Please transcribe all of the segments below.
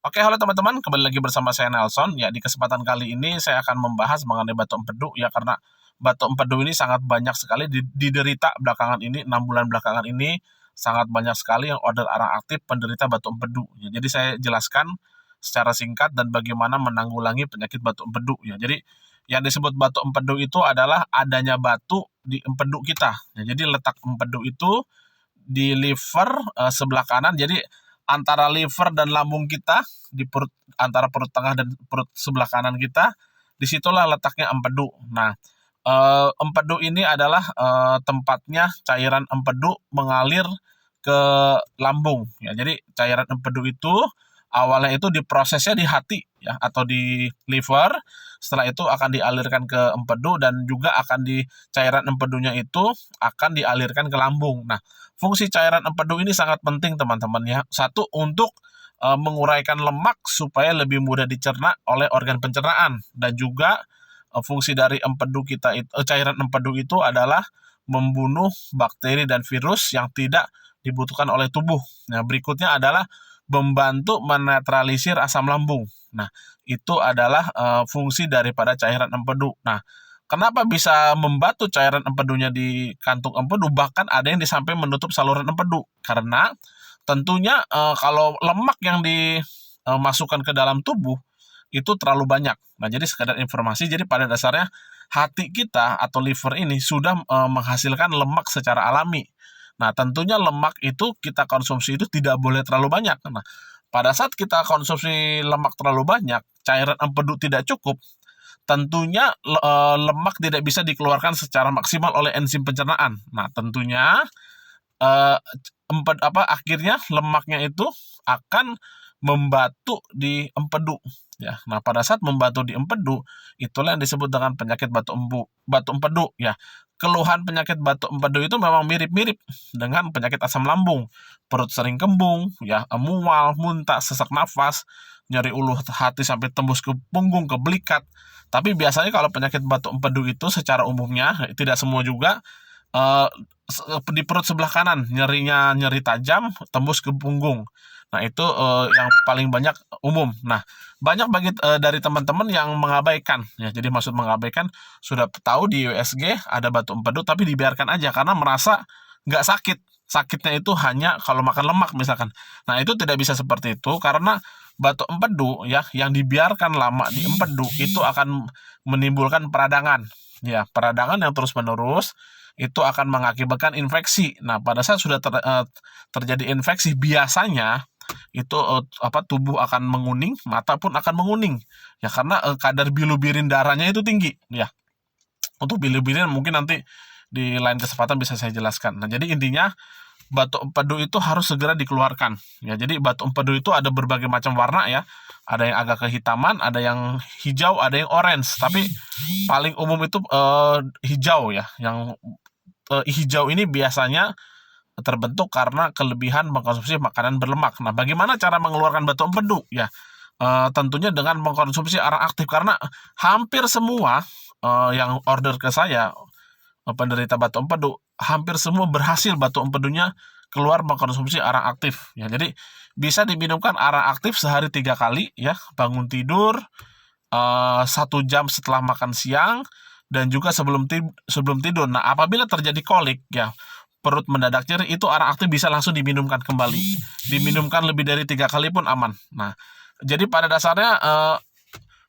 Oke, halo teman-teman, kembali lagi bersama saya Nelson. Ya, di kesempatan kali ini saya akan membahas mengenai batu empedu ya, karena batu empedu ini sangat banyak sekali diderita belakangan ini, 6 bulan belakangan ini sangat banyak sekali yang order arang aktif penderita batu empedu. Ya, jadi saya jelaskan secara singkat dan bagaimana menanggulangi penyakit batu empedu ya. Jadi yang disebut batu empedu itu adalah adanya batu di empedu kita. Ya, jadi letak empedu itu di liver sebelah kanan. Jadi antara liver dan lambung kita, di perut, antara perut tengah dan perut sebelah kanan kita, disitulah letaknya empedu. Nah, empedu ini adalah tempatnya cairan empedu mengalir ke lambung ya. Jadi cairan empedu itu awalnya itu diprosesnya di hati ya, atau di liver. Setelah itu akan dialirkan ke empedu, dan juga akan di cairan empedunya itu akan dialirkan ke lambung. Nah, fungsi cairan empedu ini sangat penting teman-teman ya. Satu, untuk menguraikan lemak supaya lebih mudah dicerna oleh organ pencernaan, dan juga fungsi dari empedu kita itu, cairan empedu itu adalah membunuh bakteri dan virus yang tidak dibutuhkan oleh tubuh. Nah, berikutnya adalah membantu menetralisir asam lambung. Nah, itu adalah fungsi daripada cairan empedu. Nah, kenapa bisa membantu cairan empedunya di kantung empedu, bahkan ada yang sampai menutup saluran empedu? Karena tentunya kalau lemak yang dimasukkan ke dalam tubuh itu terlalu banyak. Nah, jadi sekadar informasi, jadi pada dasarnya hati kita atau liver ini sudah menghasilkan lemak secara alami. Nah, tentunya lemak itu kita konsumsi itu tidak boleh terlalu banyak. Nah, pada saat kita konsumsi lemak terlalu banyak, cairan empedu tidak cukup, tentunya lemak tidak bisa dikeluarkan secara maksimal oleh enzim pencernaan. Nah, tentunya eh, akhirnya lemaknya itu akan membatu di empedu ya. Nah, pada saat membatu di empedu, itulah yang disebut dengan penyakit batu empedu ya. Keluhan penyakit batu empedu itu memang mirip-mirip dengan penyakit asam lambung. Perut sering kembung ya, mual, muntah, sesak nafas, nyeri ulu hati sampai tembus ke punggung, ke belikat. Tapi biasanya kalau penyakit batu empedu itu secara umumnya, tidak semua juga, eh, di perut sebelah kanan, nyeri tajam tembus ke punggung. Nah, itu yang paling banyak umum. Nah, banyak dari teman-teman yang mengabaikan ya. Jadi maksud mengabaikan, sudah tahu di USG ada batu empedu tapi dibiarkan aja karena merasa nggak sakit. Sakitnya itu hanya kalau makan lemak misalkan. Nah, itu tidak bisa seperti itu, karena batu empedu ya yang dibiarkan lama di empedu itu akan menimbulkan peradangan. Ya, peradangan yang terus-menerus itu akan mengakibatkan infeksi. Nah, pada saat sudah terjadi infeksi, biasanya itu tubuh akan menguning, mata pun akan menguning. Ya, karena kadar bilubirin darahnya itu tinggi. Ya, untuk bilubirin mungkin nanti di lain kesempatan bisa saya jelaskan. Nah, jadi intinya batu empedu itu harus segera dikeluarkan. Ya, jadi batu empedu itu ada berbagai macam warna ya. Ada yang agak kehitaman, ada yang hijau, ada yang orange. Tapi paling umum itu hijau ya. Yang hijau ini biasanya terbentuk karena kelebihan mengkonsumsi makanan berlemak. Nah, bagaimana cara mengeluarkan batu empedu? Ya, tentunya dengan mengkonsumsi arang aktif, karena hampir semua yang order ke saya, penderita batu empedu, hampir semua berhasil batu empedunya keluar mengkonsumsi arang aktif. Ya, jadi bisa diminumkan arang aktif sehari 3 kali ya, bangun tidur, 1 jam setelah makan siang, dan juga sebelum tidur. Nah, apabila terjadi kolik ya, perut mendadak nyeri, itu arang aktif bisa langsung diminumkan kembali. Diminumkan lebih dari 3 kali pun aman. Nah, jadi pada dasarnya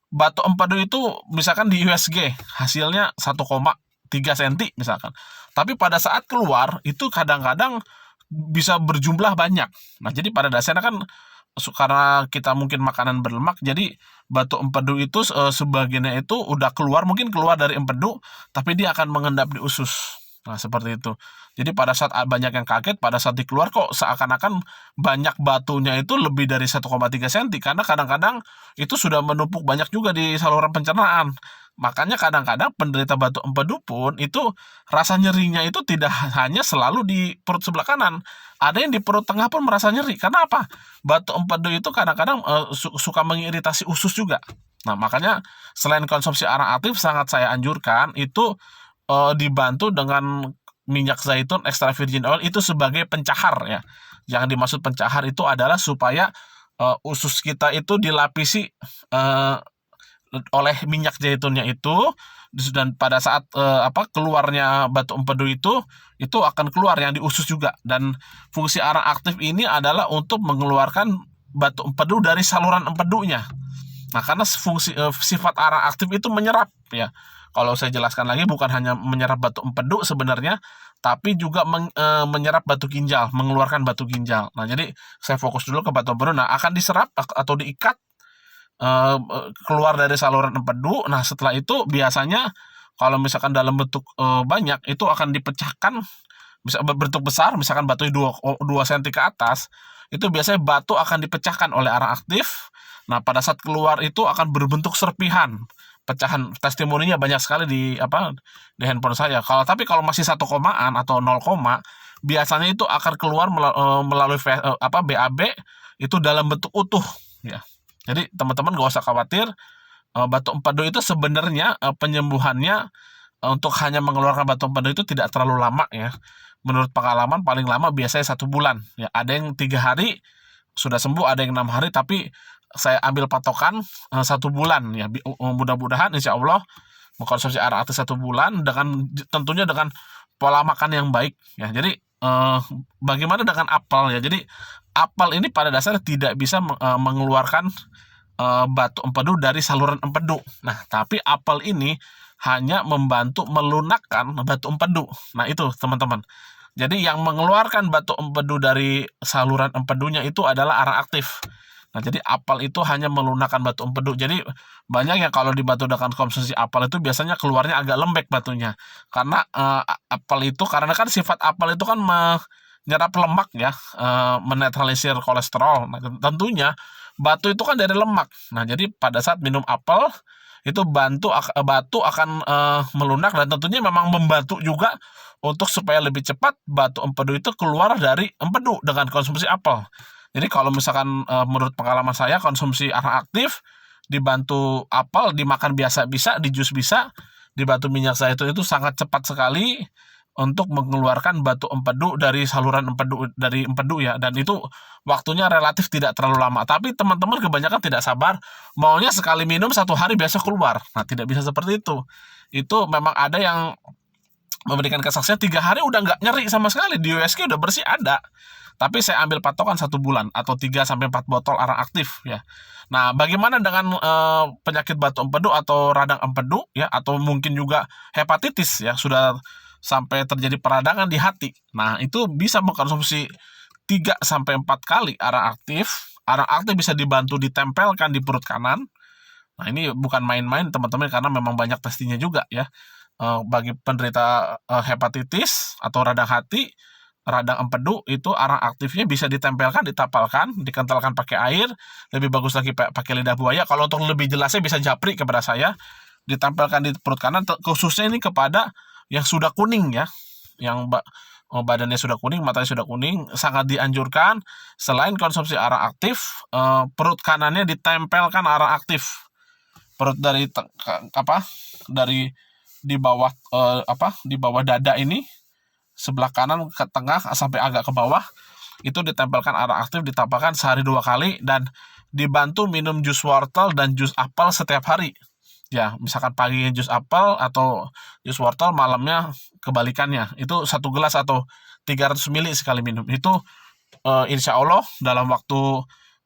batu empedu itu misalkan di USG hasilnya 1,3 cm misalkan. Tapi pada saat keluar itu kadang-kadang bisa berjumlah banyak. Nah, jadi pada dasarnya kan karena kita mungkin makanan berlemak, jadi batu empedu itu sebagiannya itu udah keluar, mungkin keluar dari empedu, tapi dia akan mengendap di usus. Nah, seperti itu. Jadi pada saat banyak yang kaget, pada saat dikeluar kok seakan-akan banyak batunya itu lebih dari 1,3 cm, karena kadang-kadang itu sudah menumpuk banyak juga di saluran pencernaan. Makanya kadang-kadang penderita batu empedu pun itu rasa nyerinya itu tidak hanya selalu di perut sebelah kanan. Ada yang di perut tengah pun merasa nyeri. Karena apa? Batu empedu itu kadang-kadang suka mengiritasi usus juga. Nah, makanya selain konsumsi arang aktif, sangat saya anjurkan itu dibantu dengan minyak zaitun extra virgin oil itu sebagai pencahar ya. Yang dimaksud pencahar itu adalah supaya usus kita itu dilapisi oleh minyak zaitunnya itu, dan pada saat keluarnya batu empedu itu akan keluar yang di usus juga. Dan fungsi arang aktif ini adalah untuk mengeluarkan batu empedu dari saluran empedunya. Nah, karena sifat arang aktif itu menyerap ya. Kalau saya jelaskan lagi, bukan hanya menyerap batu empedu sebenarnya, tapi juga menyerap batu ginjal, mengeluarkan batu ginjal. Nah, jadi saya fokus dulu ke batu empedu. Nah, akan diserap atau diikat keluar dari saluran empedu. Nah, setelah itu biasanya kalau misalkan dalam bentuk banyak, itu akan dipecahkan, bisa berbentuk besar, misalkan batu 2 cm ke atas, itu biasanya batu akan dipecahkan oleh arang aktif. Nah, pada saat keluar itu akan berbentuk serpihan, pecahan. Testimoninya banyak sekali di handphone saya. Tapi kalau masih 1 komaan atau 0 koma, biasanya itu akan keluar melalui BAB itu dalam bentuk utuh ya. Jadi teman-teman gak usah khawatir, batu empedu itu sebenarnya penyembuhannya untuk hanya mengeluarkan batu empedu itu tidak terlalu lama ya. Menurut pengalaman paling lama biasanya 1 bulan ya. Ada yang 3 hari sudah sembuh, ada yang 6 hari, tapi saya ambil patokan 1 bulan ya. Mudah-mudahan insya Allah mengkonsumsi arang aktif 1 bulan, tentunya dengan pola makan yang baik ya. Jadi bagaimana dengan apel ya? Jadi apel ini pada dasarnya tidak bisa mengeluarkan batu empedu dari saluran empedu. Nah, tapi apel ini hanya membantu melunakkan batu empedu. Nah, itu teman-teman. Jadi yang mengeluarkan batu empedu dari saluran empedunya itu adalah arang aktif. Nah, jadi apel itu hanya melunakkan batu empedu. Jadi banyak yang kalau dibantu dengan konsumsi apel itu biasanya keluarnya agak lembek batunya. Karena apel itu, karena kan sifat apel itu kan menyerap lemak ya, menetralisir kolesterol. Nah, tentunya batu itu kan dari lemak. Nah, jadi pada saat minum apel itu batu akan melunak, dan tentunya memang membantu juga untuk supaya lebih cepat batu empedu itu keluar dari empedu dengan konsumsi apel. Jadi kalau misalkan menurut pengalaman saya, konsumsi arang aktif dibantu apel, dimakan biasa bisa, di jus bisa, dibantu minyak zaitun, itu sangat cepat sekali untuk mengeluarkan batu empedu dari saluran empedu ya. Dan itu waktunya relatif tidak terlalu lama. Tapi teman-teman kebanyakan tidak sabar, maunya sekali minum 1 hari besok keluar. Nah, tidak bisa seperti itu. Itu memang ada yang memberikan kesaksian 3 hari udah nggak nyeri sama sekali, di USG udah bersih, ada. Tapi saya ambil patokan 1 bulan atau 3-4 botol arang aktif ya. Nah, bagaimana dengan penyakit batu empedu atau radang empedu ya, atau mungkin juga hepatitis ya, sudah sampai terjadi peradangan di hati. Nah, itu bisa mengkonsumsi 3-4 kali arang aktif. Arang aktif bisa dibantu ditempelkan di perut kanan. Nah, ini bukan main-main teman-teman, karena memang banyak testingnya juga ya. Bagi penderita hepatitis atau radang hati, radang empedu, itu arang aktifnya bisa ditempelkan, ditapalkan, dikentalkan pakai air. Lebih bagus lagi pakai lidah buaya. Kalau untuk lebih jelasnya bisa japri kepada saya. Ditempelkan di perut kanan, khususnya ini kepada yang sudah kuning ya, yang badannya sudah kuning, matanya sudah kuning, sangat dianjurkan selain konsumsi arang aktif, perut kanannya ditempelkan arang aktif. Perut dari di bawah di bawah dada ini, sebelah kanan ke tengah sampai agak ke bawah, itu ditempelkan arang aktif, ditapalkan sehari 2 kali, dan dibantu minum jus wortel dan jus apel setiap hari. Ya, misalkan paginya jus apel atau jus wortel, malamnya kebalikannya. Itu 1 gelas atau 300 ml sekali minum. Itu insya Allah dalam waktu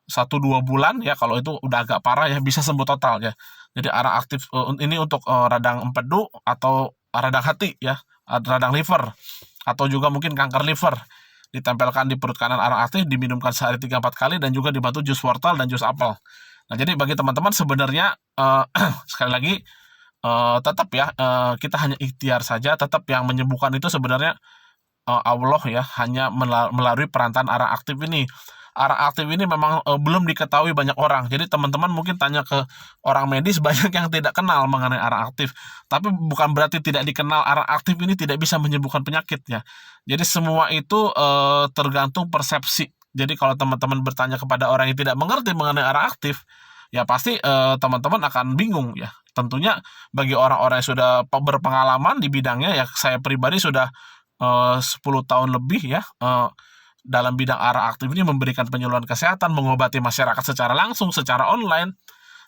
1-2 bulan ya, kalau itu udah agak parah ya, bisa sembuh total ya. Jadi arang aktif ini untuk radang empedu atau radang hati ya, radang liver, atau juga mungkin kanker liver. Ditempelkan di perut kanan arang aktif, diminumkan sehari 3-4 kali, dan juga dibantu jus wortel dan jus apel. Nah, jadi bagi teman-teman sebenarnya sekali lagi tetap ya, kita hanya ikhtiar saja. Tetap yang menyembuhkan itu sebenarnya Allah ya, hanya melalui perantaraan arang aktif ini. Arang aktif ini memang belum diketahui banyak orang. Jadi teman-teman mungkin tanya ke orang medis, banyak yang tidak kenal mengenai arang aktif. Tapi bukan berarti tidak dikenal, arang aktif ini tidak bisa menyembuhkan penyakit ya. Jadi semua itu tergantung persepsi. Jadi kalau teman-teman bertanya kepada orang yang tidak mengerti mengenai arang aktif, ya pasti teman-teman akan bingung ya. Tentunya bagi orang-orang yang sudah berpengalaman di bidangnya ya, saya pribadi sudah 10 tahun lebih ya dalam bidang ARA aktif ini memberikan penyuluhan kesehatan, mengobati masyarakat secara langsung, secara online.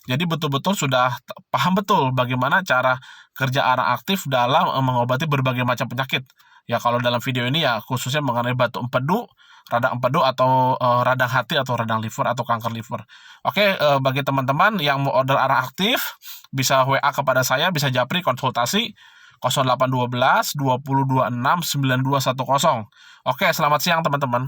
Jadi betul-betul sudah paham betul bagaimana cara kerja ARA aktif dalam mengobati berbagai macam penyakit. Ya kalau dalam video ini ya khususnya mengenai batuk empedu, radang empedu atau radang hati atau radang liver atau kanker liver. Oke, bagi teman-teman yang mau order ARA aktif bisa WA kepada saya, bisa japri konsultasi 0812 2026 9210. Oke, selamat siang teman-teman.